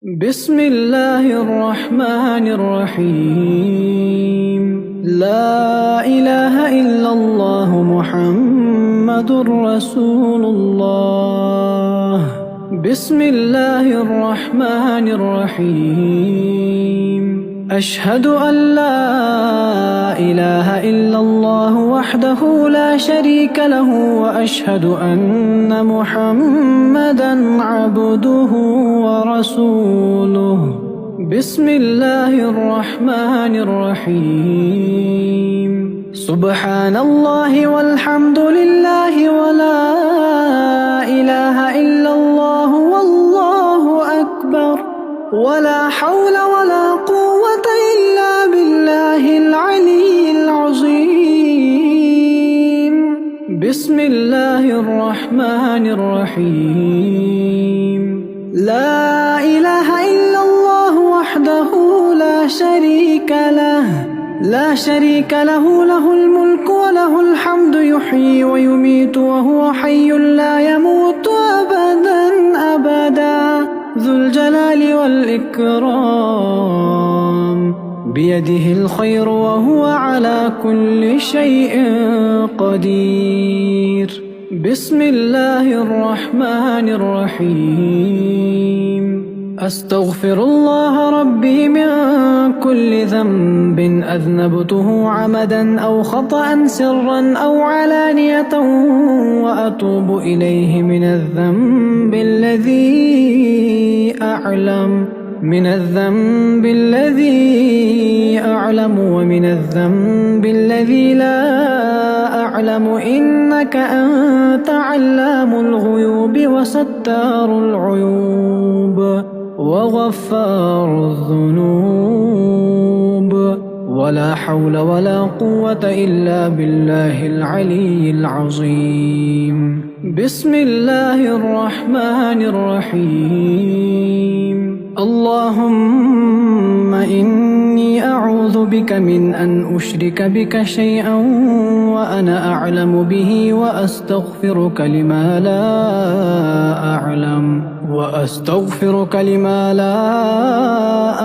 بسم الله الرحمن الرحيم. لا إله إلا الله محمد رسول الله. بسم الله الرحمن الرحيم. أشهد أن لا إله إلا الله وحده لا شريك له وأشهد أن محمدًا عبده ورسوله. بسم الله الرحمن الرحيم. سبحان الله والحمد لله ولا إله إلا الله والله أكبر ولا حول ولا قوة إلا بالله العلي العظيم. بسم الله الرحمن الرحيم. لا إله إلا الله وحده لا شريك له له الملك وله الحمد يحيي ويميت وهو حي لا يموت أبدا أبدا ذو الجلال والإكرام. بيده الخير وهو على كل شيء قدير. بسم الله الرحمن الرحيم. أستغفر الله ربي من كل ذنب أذنبته عمدا أو خطأ سرا أو علانية وأتوب إليه من الذنب الذي أعلم ومن الذنب الذي لا أعلم إنك أنت علام الغيوب وستار العيوب وغفار الذنوب ولا حول ولا قوة إلا بالله العلي العظيم. بسم الله الرحمن الرحيم. اللهم إني أعوذ بك من أن أشرك بك شيئا وأنا أعلم به وأستغفرك لما لا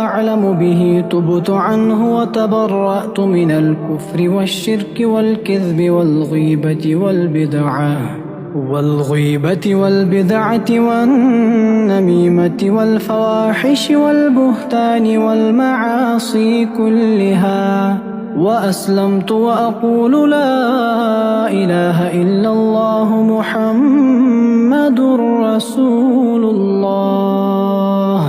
أعلم به تبت عنه وتبرأت من الكفر والشرك والكذب والغيبة والبدعة والنميمة والفواحش والبهتان والمعاصي كلها. وأسلمت وأقول لا إله إلا الله محمد رسول الله.